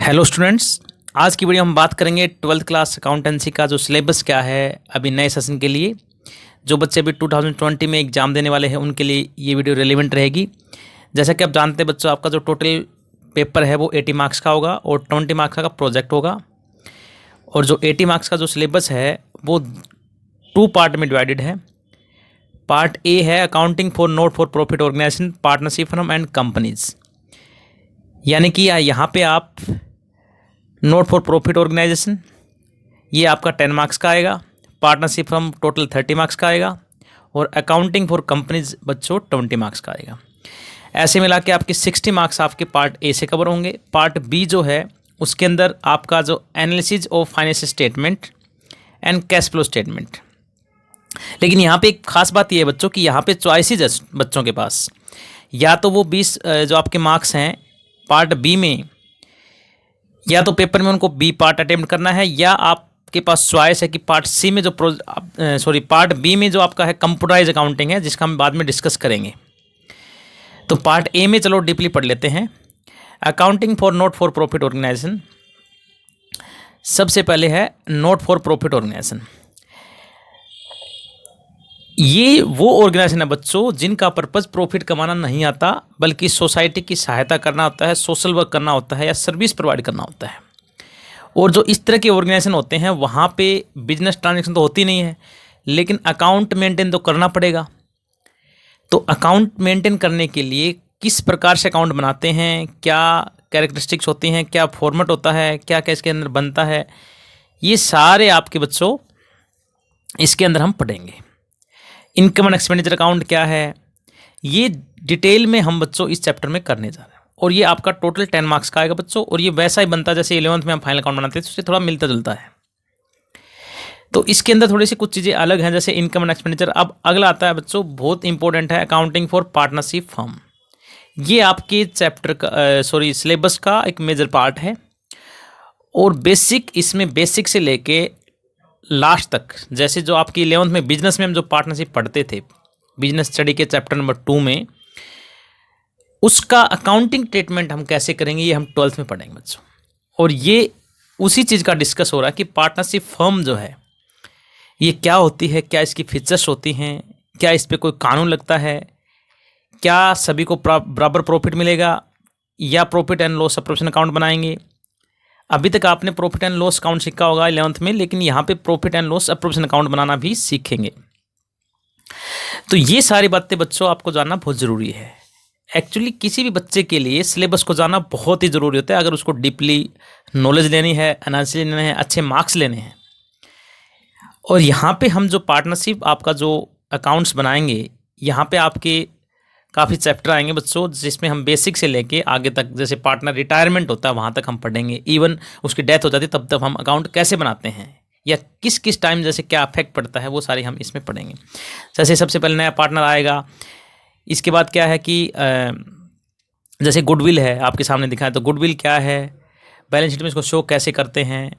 Hello students. आज की video हम बात करेंगे 12th क्लास अकाउंटेंसी का जो सिलेबस क्या है अभी नए सेशन के लिए। जो बच्चे अभी 2020 में एग्ज़ाम देने वाले हैं उनके लिए ये वीडियो रेलेवेंट रहेगी। जैसा कि आप जानते हैं बच्चों, आपका जो टोटल पेपर है वो 80 मार्क्स का होगा और 20 मार्क्स का प्रोजेक्ट होगा। और जो 80 मार्क्स का जो सिलेबस है वो 2 पार्ट में डिवाइडेड है। पार्ट ए है accounting for not for profit organisation, partnership firm and companies, यानी कि यहाँ पे आप नॉट फॉर प्रॉफिट ऑर्गेनाइजेशन ये आपका 10 मार्क्स का आएगा, पार्टनरशिप फर्म टोटल 30 मार्क्स का आएगा और अकाउंटिंग फॉर कंपनीज बच्चों 20 मार्क्स का आएगा। ऐसे मिला के आपके 60 मार्क्स आपके पार्ट ए से कवर होंगे। पार्ट बी जो है उसके अंदर आपका जो analysis of financial statement and cash flow statement. लेकिन यहाँ पे एक खास बात ये है बच्चों कि यहाँ पे चॉइसेस है बच्चों के पास, या तो वो 20 जो आपके मार्क्स हैं पार्ट बी में, या तो पेपर में उनको बी पार्ट अटेम्प्ट करना है, या आपके पास चॉइस है कि पार्ट सी में जो पार्ट बी में जो आपका है कंप्यूटराइज अकाउंटिंग है, जिसका हम बाद में डिस्कस करेंगे। तो पार्ट ए में चलो डीपली पढ़ लेते हैं। Accounting for not for profit organisation. सबसे पहले है नॉट फॉर प्रॉफिट ऑर्गेनाइजेशन। ये वो ऑर्गेनाइजेशन है बच्चों जिनका पर्पज़ प्रॉफिट कमाना नहीं आता, बल्कि सोसाइटी की सहायता करना होता है, सोशल वर्क करना होता है या सर्विस प्रोवाइड करना होता है। और जो इस तरह के ऑर्गेनाइजेशन होते हैं वहाँ पे बिजनेस ट्रांजैक्शन तो होती नहीं है, लेकिन अकाउंट मेंटेन तो करना पड़ेगा। तो अकाउंट मेंटेन करने के लिए किस प्रकार से अकाउंट बनाते हैं, क्या कैरेक्टरिस्टिक्स होती हैं, क्या फॉर्मेट होता है, क्या क्या इसके अंदर बनता है, ये सारे आपके बच्चों इसके अंदर हम पढ़ेंगे। इनकम एंड एक्सपेंडिचर अकाउंट क्या है, ये डिटेल में हम बच्चों इस चैप्टर में करने जा रहे हैं। और ये आपका टोटल 10 मार्क्स का आएगा बच्चों, और ये वैसा ही बनता है जैसे 11th में हम फाइनल अकाउंट बनाते हैं, तो उससे थोड़ा मिलता जुलता है। तो इसके अंदर थोड़ी सी कुछ चीज़ें अलग हैं, जैसे इनकम एंड एक्सपेंडिचर। अब अगला आता है बच्चों, बहुत इंपॉर्टेंट है, अकाउंटिंग फॉर पार्टनरशिप फर्म। ये आपके चैप्टर का सिलेबस का एक मेजर पार्ट है। और बेसिक, इसमें बेसिक से लेके लास्ट तक, जैसे जो आपकी 11th में बिजनेस में हम जो पार्टनरशिप पढ़ते थे, बिजनेस स्टडी के चैप्टर नंबर 2 में, उसका अकाउंटिंग ट्रीटमेंट हम कैसे करेंगे ये हम 12th में पढ़ेंगे बच्चों। और ये उसी चीज़ का डिस्कस हो रहा है कि पार्टनरशिप फर्म जो है ये क्या होती है, क्या इसकी फीचर्स होती हैं, क्या इस पर कोई कानून लगता है, क्या सभी को बराबर प्रॉफिट मिलेगा, या profit and loss separation account बनाएंगे। अभी तक आपने प्रॉफिट एंड लॉस अकाउंट सीखा होगा 11th में, लेकिन यहाँ पे profit and loss separation account बनाना भी सीखेंगे। तो ये सारी बातें बच्चों आपको जानना बहुत ज़रूरी है। एक्चुअली किसी भी बच्चे के लिए सिलेबस को जानना बहुत ही ज़रूरी होता है, अगर उसको डीपली नॉलेज लेनी है, एनालिसिस लेना है, अच्छे मार्क्स लेने हैं। और यहाँ पे हम जो पार्टनरशिप आपका जो अकाउंट्स बनाएंगे, यहाँ पे आपके काफ़ी चैप्टर आएंगे बच्चों, जिसमें हम बेसिक से लेके आगे तक, जैसे पार्टनर रिटायरमेंट होता है वहाँ तक हम पढ़ेंगे, इवन उसकी डेथ हो जाती है तब तक हम अकाउंट कैसे बनाते हैं, या किस किस टाइम जैसे क्या अफेक्ट पड़ता है, वो सारी हम इसमें पढ़ेंगे। जैसे सबसे पहले नया पार्टनर आएगा, इसके बाद क्या है कि जैसे गुडविल है आपके सामने दिखाया, तो गुडविल क्या है, बैलेंस शीट में इसको शो कैसे करते हैं।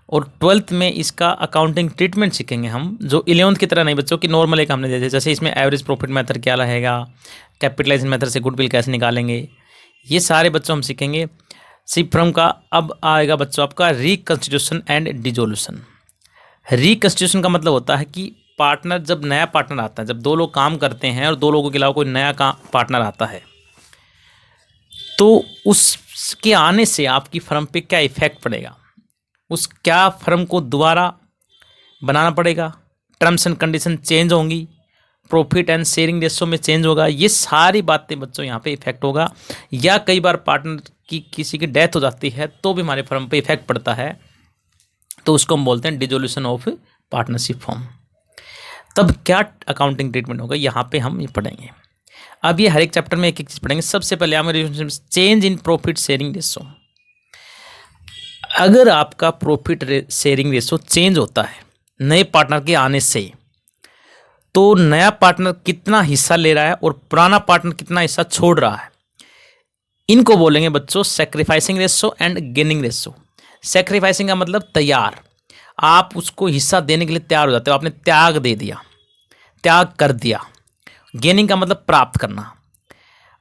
और 12th में इसका अकाउंटिंग ट्रीटमेंट सीखेंगे हम, जो 11th की तरह नहीं बच्चों की नॉर्मल एक हमने दे दिया, जैसे इसमें एवरेज प्रॉफिट मेथड क्या रहेगा, कैपिटलाइजेशन मेथड से गुडविल कैसे निकालेंगे, ये सारे बच्चों हम सीखेंगे। शिप फर्म का अब आएगा बच्चों आपका रिकंस्टिट्यूशन एंड डिसोल्यूशन। रिकंस्टिट्यूशन का मतलब होता है कि पार्टनर, जब नया पार्टनर आता है, जब 2 लोग काम करते हैं और 2 लोगों के अलावा कोई नया पार्टनर आता है, तो उसके आने से आपकी फर्म पे क्या इफेक्ट पड़ेगा, उस क्या फर्म को दोबारा बनाना पड़ेगा, टर्म्स एंड कंडीशन चेंज होंगी, प्रॉफिट एंड शेयरिंग रेशो में चेंज होगा, ये सारी बातें बच्चों यहाँ पे इफेक्ट होगा। या कई बार पार्टनर की किसी की डेथ हो जाती है तो भी हमारे फर्म पे इफेक्ट पड़ता है, तो उसको हम बोलते हैं डिसोल्यूशन ऑफ पार्टनरशिप फर्म। तब क्या अकाउंटिंग ट्रीटमेंट होगा, यहाँ पे हम ये पढ़ेंगे। अब ये हर एक चैप्टर में एक एक चीज़ पढ़ेंगे। सबसे पहले हमें change in profit sharing ratio. अगर आपका प्रॉफिट शेयरिंग रेशो चेंज होता है नए पार्टनर के आने से, तो नया पार्टनर कितना हिस्सा ले रहा है और पुराना पार्टनर कितना हिस्सा छोड़ रहा है, इनको बोलेंगे बच्चों sacrificing ratio and gaining ratio. Sacrificing का मतलब तैयार, आप उसको हिस्सा देने के लिए तैयार हो जाते हो, आपने त्याग दे दिया, त्याग कर दिया। गेनिंग का मतलब प्राप्त करना।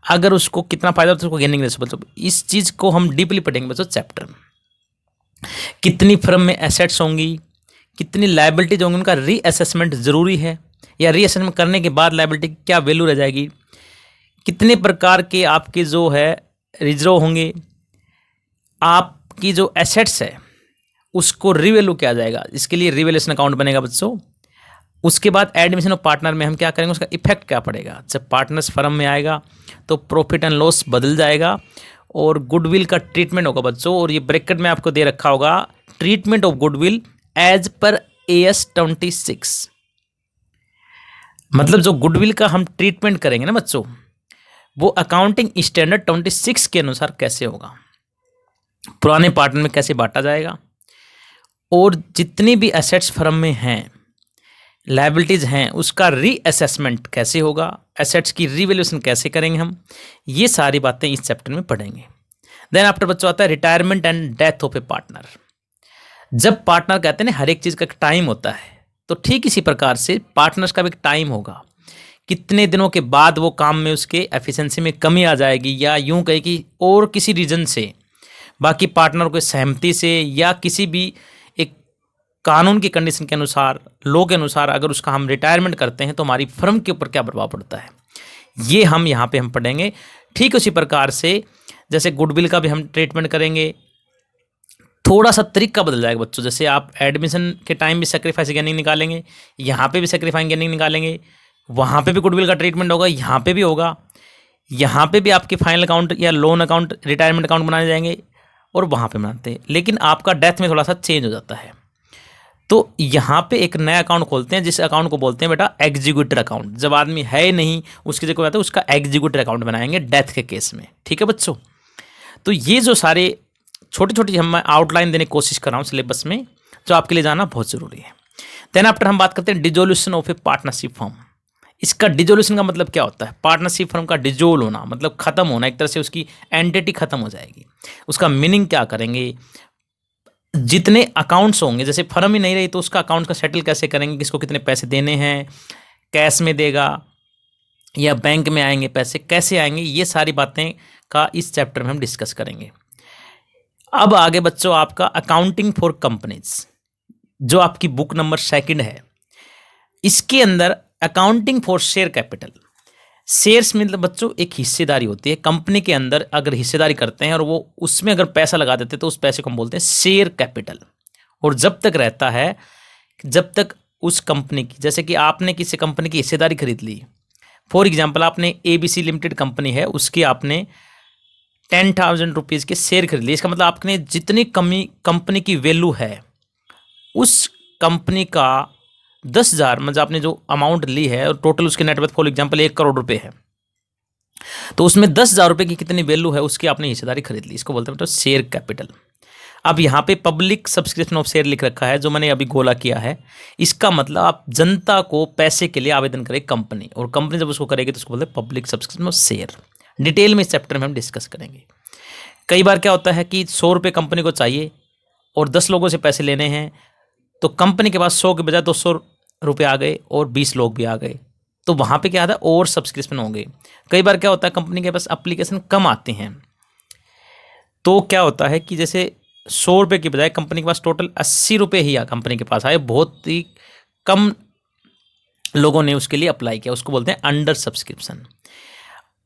अगर उसको कितना फायदा होता है, उसको गेनिंग रेशो बच्चों, इस चीज़ को हम डीपली पढ़ेंगे बच्चों चैप्टर में। कितनी फर्म में एसेट्स होंगी, कितनी लायबिलिटीज होंगी, उनका रीअसेसमेंट ज़रूरी है, या रीअसेसमेंट करने के बाद लायबिलिटी की क्या वैल्यू रह जाएगी, कितने प्रकार के आपके जो है रिजर्व होंगे, आपकी जो एसेट्स है उसको रिवैल्यू किया जाएगा, इसके लिए रिवैल्यूएशन अकाउंट बनेगा बच्चों। उसके बाद एडमिशन ऑफ पार्टनर में हम क्या करेंगे, उसका इफेक्ट क्या पड़ेगा। जब पार्टनर्स फर्म में आएगा तो प्रॉफिट एंड लॉस बदल जाएगा और गुडविल का ट्रीटमेंट होगा बच्चों। और ये ब्रैकेट में आपको दे रखा होगा, treatment of goodwill as per AS 26, मतलब जो गुडविल का हम ट्रीटमेंट करेंगे ना बच्चों, वो अकाउंटिंग स्टैंडर्ड 26 के अनुसार कैसे होगा, पुराने पार्टनर में कैसे बांटा जाएगा, और जितनी भी एसेट्स फर्म में हैं, लायबिलिटीज़ हैं, उसका रीअसेसमेंट कैसे होगा, एसेट्स की रीवैल्यूएशन कैसे करेंगे हम, ये सारी बातें इस चैप्टर में पढ़ेंगे। देन आफ्टर बच्चों आता है retirement and death of A partner. जब पार्टनर कहते हैं ना हर एक चीज़ का एक टाइम होता है, तो ठीक इसी प्रकार से पार्टनर्स का भी एक टाइम होगा, कितने दिनों के बाद वो काम में उसके एफिशिएंसी में कमी आ जाएगी, या यूं कहे कि और किसी रीज़न से, बाकी पार्टनर को सहमति से या किसी भी एक कानून की कंडीशन के अनुसार, लॉ के अनुसार अगर उसका हम रिटायरमेंट करते हैं तो हमारी फर्म के ऊपर क्या प्रभाव पड़ता है, ये हम यहाँ पे हम पढ़ेंगे। ठीक उसी प्रकार से जैसे गुडविल का भी हम ट्रीटमेंट करेंगे, थोड़ा सा तरीका बदल जाएगा बच्चों। जैसे आप एडमिशन के टाइम भी सेक्रीफाइस गेनिंग निकालेंगे, यहाँ पे भी सेक्रीफाइस गेनिंग निकालेंगे, वहाँ पे भी गुडविल का ट्रीटमेंट होगा, यहाँ पे भी होगा, यहाँ पे भी आपके फाइनल अकाउंट या लोन अकाउंट, रिटायरमेंट अकाउंट बनाए जाएंगे, और वहाँ पे बनाते हैं। लेकिन आपका डेथ में थोड़ा सा चेंज हो जाता है, तो यहाँ पे एक नया अकाउंट खोलते हैं, जिस अकाउंट को बोलते हैं बेटा एग्जीक्यूटर अकाउंट। जब आदमी है ही नहीं, उसकी जगह आता है, उसका एग्जीक्यूटर अकाउंट बनाएंगे डेथ के केस में। ठीक है बच्चों, तो ये जो सारे छोटी छोटी हम आउटलाइन देने की कोशिश कर रहा हूँ सिलेबस में, जो आपके लिए जाना बहुत ज़रूरी है। देन आफ्टर हम बात करते हैं dissolution of A partnership firm. इसका डिजोल्यूशन का मतलब क्या होता है, पार्टनरशिप फर्म का डिजोल होना मतलब खत्म होना, एक तरह से उसकी एंटिटी खत्म हो जाएगी। उसका मीनिंग क्या करेंगे, जितने अकाउंट्स होंगे, जैसे फर्म ही नहीं रही तो उसका अकाउंट का सेटल कैसे करेंगे, किसको कितने पैसे देने हैं, कैश में देगा या बैंक में आएंगे पैसे, कैसे आएंगे, ये सारी बातें का इस चैप्टर में हम डिस्कस करेंगे। अब आगे बच्चों आपका अकाउंटिंग फॉर कंपनीज, जो आपकी बुक नंबर 2 है, इसके अंदर accounting for share capital. Shares मतलब बच्चों एक हिस्सेदारी होती है कंपनी के अंदर, अगर हिस्सेदारी करते हैं और वो उसमें अगर पैसा लगा देते हैं तो उस पैसे को हम बोलते हैं शेयर कैपिटल। और जब तक रहता है, जब तक उस कंपनी की, जैसे कि आपने किसी कंपनी की हिस्सेदारी खरीद ली, फॉर एग्जाम्पल आपने ABC लिमिटेड कंपनी है, उसकी आपने 10,000 रुपीज़ के शेयर खरीद लिए, इसका मतलब आपने जितनी कंपनी की वैल्यू है उस कंपनी का 10,000, मतलब आपने जो अमाउंट ली है और टोटल उसके नेटवर्थ फॉर एग्जांपल 1 करोड़ रुपए है, तो उसमें 10,000 रुपये की कितनी वैल्यू है उसकी आपने हिस्सेदारी खरीद ली, इसको बोलते हैं शेयर कैपिटल। अब यहाँ पे पब्लिक सब्सक्रिप्शन ऑफ शेयर लिख रखा है, जो मैंने अभी गोला किया है, इसका मतलब आप जनता को पैसे के लिए आवेदन करे कंपनी, और कंपनी जब उसको करेगी तो उसको बोलते हैं public subscription of share. Detail में इस चैप्टर में हम डिस्कस करेंगे। कई बार क्या होता है कि 100 रुपये कंपनी को चाहिए और 10 लोगों से पैसे लेने हैं, तो कंपनी के पास 100 के बजाय 200 रुपये आ गए और 20 लोग भी आ गए, तो वहाँ पे क्या आता है, और सब्सक्रिप्शन होंगे। कई बार क्या होता है कंपनी के पास एप्लीकेशन कम आते हैं, तो क्या होता है कि जैसे 100 रुपये की बजाय कंपनी के पास टोटल 80 रुपये ही कंपनी के पास आए, बहुत ही कम लोगों ने उसके लिए अप्लाई किया, उसको बोलते हैं अंडर सब्सक्रिप्शन।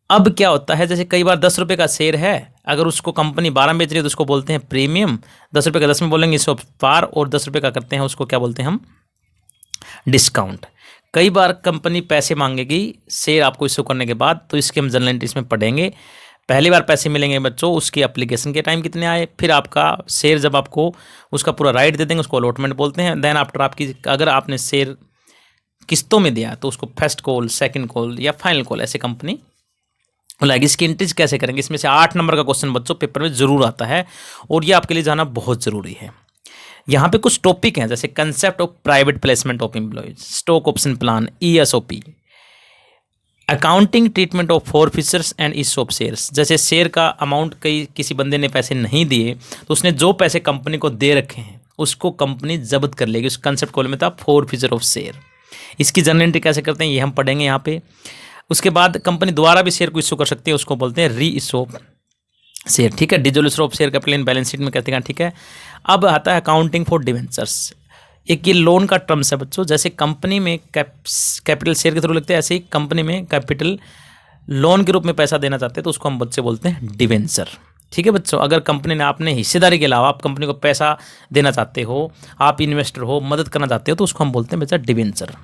अब क्या होता है, जैसे कई बार 10 रुपये का शेयर है, अगर उसको कंपनी 12 में बेच रही है तो उसको बोलते हैं प्रीमियम, 10 रुपये का 10 में बोलेंगे इसको पार, और 10 रुपये का करते हैं उसको क्या बोलते हैं हम, डिस्काउंट। कई बार कंपनी पैसे मांगेगी शेयर आपको इशू करने के बाद, तो इसके हम जनरल एंट्रीज में पढ़ेंगे। पहली बार पैसे मिलेंगे बच्चों उसकी एप्लीकेशन के टाइम कितने आए, फिर आपका शेयर जब आपको उसका पूरा राइट दे देंगे उसको अलॉटमेंट बोलते हैं। देन आफ्टर आपकी, अगर आपने शेयर किस्तों में दिया तो उसको फर्स्ट कॉल, सेकंड कॉल या फाइनल कॉल, ऐसे कंपनी लाइक। इसकी एंट्रीज कैसे करेंगे, इसमें से 8 नंबर का क्वेश्चन बच्चों पेपर में जरूर आता है, और ये आपके लिए जाना बहुत जरूरी है। यहाँ पे कुछ टॉपिक हैं, जैसे concept of private placement of employees, stock option plan, ESOP, accounting treatment of forfeitures and ESOP shares. जैसे शेयर का अमाउंट किसी बंदे ने पैसे नहीं दिए, तो उसने जो पैसे कंपनी को दे रखे हैं उसको कंपनी जब्त कर लेगी। उस कंसेप्ट कॉल में था फॉरफिचर ऑफ शेयर। इसकी जनरल एंट्री कैसे करते हैं ये हम पढ़ेंगे यहाँ पे। उसके बाद कंपनी दोबारा भी शेयर को इशू कर सकती है, उसको बोलते हैं री इशू ऑफ शेयर, ठीक है। Dissolution of share capital in balance sheet में कहते हैं, ठीक है। अब आता है अकाउंटिंग फॉर डिवेंचर्स। एक ये लोन का टर्म्स है बच्चों, जैसे कंपनी में कैपिटल शेयर के थ्रू लिखते हैं, ऐसे ही कंपनी में कैपिटल लोन के रूप में पैसा देना चाहते हैं तो उसको हम बच्चे बोलते हैं डिवेंचर, ठीक है बच्चों। अगर कंपनी ने आपने हिस्सेदारी के अलावा आप कंपनी को पैसा देना चाहते हो, आप इन्वेस्टर हो, मदद करना चाहते हो, तो उसको हम बोलते हैं बच्चा डिवेंचर।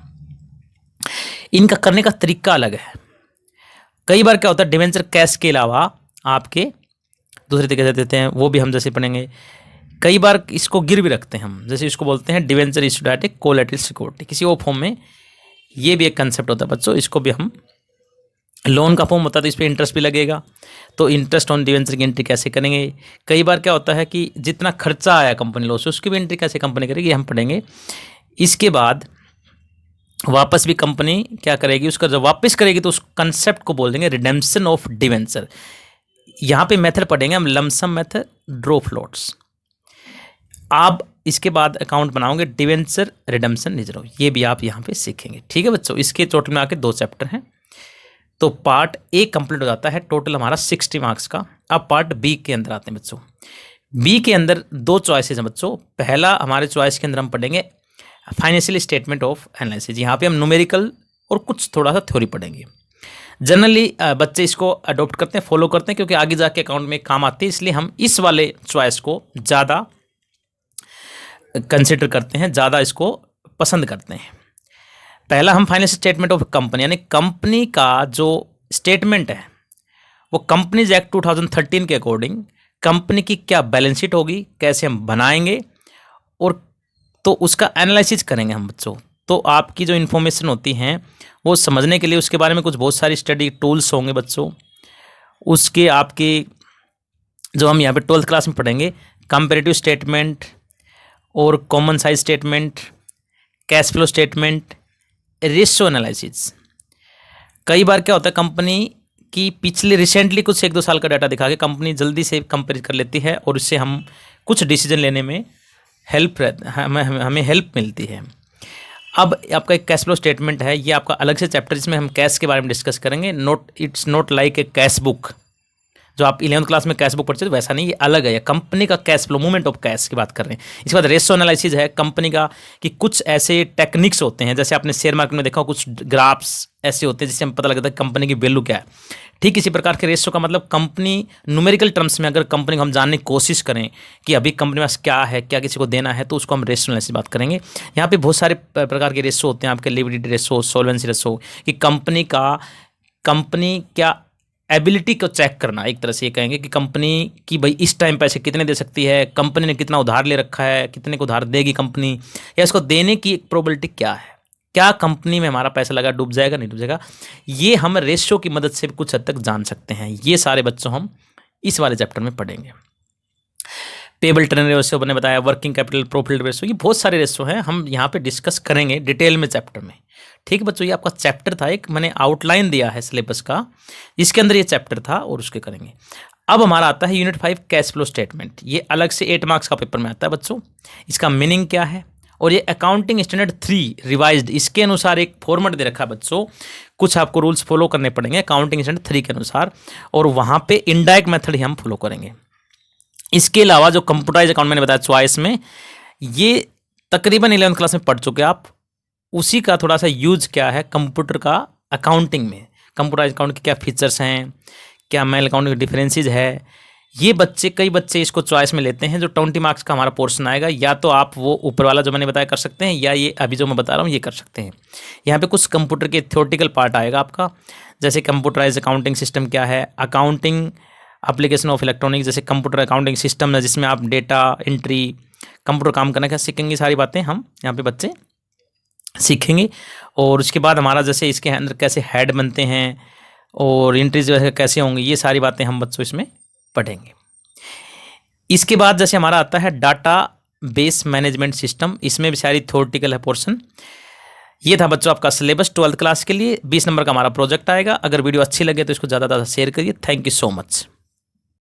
इनका करने का तरीका अलग है। कई बार क्या होता है, डिवेंचर कैश के अलावा आपके दूसरे तरीके से देते हैं, वो भी हम जैसे पढ़ेंगे। कई बार इसको गिर भी रखते हैं हम, जैसे इसको बोलते हैं debenture issued at A collateral security, किसी और फॉर्म में। ये भी एक कंसेप्ट होता है बच्चों, इसको भी हम लोन का फॉर्म होता है तो इस पर इंटरेस्ट भी लगेगा, तो इंटरेस्ट ऑन डिवेंचर की एंट्री कैसे करेंगे। कई बार क्या होता है कि जितना खर्चा आया कंपनी लॉस से उसकी भी एंट्री कैसे कंपनी करेगी, हम पढ़ेंगे। इसके बाद वापस भी कंपनी क्या करेगी, उसका जब वापस करेगी तो उस कंसेप्ट को बोल देंगे रिडेम्पशन ऑफ डिवेंचर। यहाँ पे मेथड पढ़ेंगे हम लमसम मेथड, ड्रॉ फ्लोट्स। आप इसके बाद अकाउंट बनाओगे डिवेंचर रिडेम्पशन रिजर्व, ये भी आप यहाँ पे सीखेंगे, ठीक है बच्चों। इसके टोटल में आके 2 चैप्टर हैं, तो पार्ट ए कंप्लीट हो जाता है, टोटल हमारा 60 मार्क्स का। अब पार्ट बी के अंदर आते हैं बच्चों। बी के अंदर 2 चॉइसेस हैं बच्चों। पहला हमारे चॉइस के अंदर हम पढ़ेंगे फाइनेंशियल स्टेटमेंट ऑफ एनालिसिस, यहाँ पे हम न्यूमेरिकल और कुछ थोड़ा सा थ्योरी पढ़ेंगे। जनरली बच्चे इसको अडॉप्ट करते हैं, फॉलो करते हैं, क्योंकि आगे जाके अकाउंट में काम आती है, इसलिए हम इस वाले चॉइस को ज़्यादा कंसिडर करते हैं, ज़्यादा इसको पसंद करते हैं। पहला हम फाइनेंशियल स्टेटमेंट ऑफ कंपनी, यानी कंपनी का जो स्टेटमेंट है वो कंपनीज एक्ट 2013 के अकॉर्डिंग कंपनी की क्या बैलेंस शीट होगी, कैसे हम बनाएंगे, और तो उसका एनालिसिस करेंगे हम बच्चों। तो आपकी जो इन्फॉर्मेशन होती हैं वो समझने के लिए उसके बारे में कुछ बहुत सारी स्टडी टूल्स होंगे बच्चों। उसके आपके जो हम यहाँ पे 12th क्लास में पढ़ेंगे, कंपैरेटिव स्टेटमेंट और common size statement, cash flow statement, ratio analysis. कई बार क्या होता है, कंपनी की पिछले रिसेंटली कुछ 1-2 साल का डाटा दिखा के कंपनी जल्दी से कंपेयर कर लेती है और उससे हम कुछ डिसीजन लेने में हमें हेल्प मिलती है। अब आपका एक कैश फ्लो स्टेटमेंट है, ये आपका अलग से चैप्टर, जिसमें हम कैश के बारे में डिस्कस करेंगे। It's not like a cash book, जो आप 11th क्लास में कैश बुक पढ़ते थे वैसा नहीं, ये अलग है। कंपनी का cash flow, movement of cash की बात कर रहे हैं। इसके बाद रेशियो एनालिसिस है कंपनी का, कि कुछ ऐसे टेक्निक्स होते हैं, जैसे आपने शेयर मार्केट में देखा, कुछ ग्राफ्स ऐसे होते हैं जिससे हमें पता लगता है कंपनी की वैल्यू क्या है। ठीक इसी प्रकार के रेशियो का मतलब कंपनी न्यूमेरिकल टर्म्स में अगर कंपनी को हम जानने की कोशिश करें कि अभी कंपनी में क्या है, क्या किसी को देना है, तो उसको हम रेशियो एनालिसिस बात करेंगे। यहाँ पे बहुत सारे प्रकार के रेशियो होते हैं आपके, लिक्विडिटी रेशियो, सॉल्वेंसी रेशियो, कि कंपनी क्या एबिलिटी को चेक करना। एक तरह से ये कहेंगे कि कंपनी की भाई इस टाइम पैसे कितने दे सकती है, कंपनी ने कितना उधार ले रखा है, कितने को उधार देगी कंपनी, या इसको देने की एक प्रोबेबिलिटी क्या है, क्या कंपनी में हमारा पैसा लगा डूब जाएगा नहीं डूब जाएगा। ये हम रेशियो की मदद से कुछ हद तक जान सकते हैं। ये सारे बच्चों हम इस वाले चैप्टर में पढ़ेंगे। पेबल टर्न रेशियो मैंने बताया, वर्किंग कैपिटल प्रॉफिट रेशियो, ये बहुत सारे रेशियो हैं, हम यहाँ पे डिस्कस करेंगे डिटेल में चैप्टर में। ठीक है बच्चों, ये आपका चैप्टर था, एक मैंने आउटलाइन दिया है सिलेबस का, इसके अंदर ये चैप्टर था और उसके करेंगे। अब हमारा आता है यूनिट 5 कैश फ्लो स्टेटमेंट। ये अलग से 8 मार्क्स का पेपर में आता है बच्चों। इसका मीनिंग क्या है, और ये अकाउंटिंग स्टैंडर्ड 3 रिवाइज्ड, इसके अनुसार एक फॉर्मेट दे रखा है बच्चों। कुछ आपको रूल्स फॉलो करने पड़ेंगे अकाउंटिंग स्टैंडर्ड 3 के अनुसार, और वहाँ पे इनडायरेक्ट मेथड ही हम फॉलो करेंगे। इसके अलावा जो कंप्यूटराइज अकाउंट मैंने बताया चॉइस में, ये तकरीबन 11th क्लास में पढ़ चुके आप, उसी का थोड़ा सा यूज क्या है कंप्यूटर का अकाउंटिंग में, कंप्यूटराइज अकाउंट के क्या फीचर्स हैं, क्या मैनुअल अकाउंटिंग के डिफरेंसेस है। ये कई बच्चे इसको चॉइस में लेते हैं। जो 20 मार्क्स का हमारा पोर्शन आएगा, या तो आप वो ऊपर वाला जो मैंने बताया कर सकते हैं, या ये अभी जो मैं बता रहा हूँ ये कर सकते हैं। यहाँ पे कुछ कंप्यूटर के थ्योरेटिकल पार्ट आएगा आपका, जैसे कंप्यूटराइज अकाउंटिंग सिस्टम क्या है, अकाउंटिंग एप्लीकेशन ऑफ इलेक्ट्रॉनिक्स, जैसे कंप्यूटर अकाउंटिंग सिस्टम है जिसमें आप डेटा एंट्री, कंप्यूटर काम करना क्या सीखेंगे, सारी बातें हम यहाँ पे बच्चे सीखेंगे। और उसके बाद हमारा जैसे इसके अंदर कैसे हेड बनते हैं और एंट्रीज जो है कैसे होंगी, ये सारी बातें हम बच्चों इसमें पढ़ेंगे। इसके बाद जैसे हमारा आता है डाटा बेस मैनेजमेंट सिस्टम, इसमें भी सारी थ्योरेटिकल है पोर्शन। ये था बच्चों आपका सिलेबस 12th क्लास के लिए। 20 नंबर का हमारा प्रोजेक्ट आएगा। अगर वीडियो अच्छी लगे तो इसको ज़्यादा से ज़्यादा शेयर करिए। Thank you so much.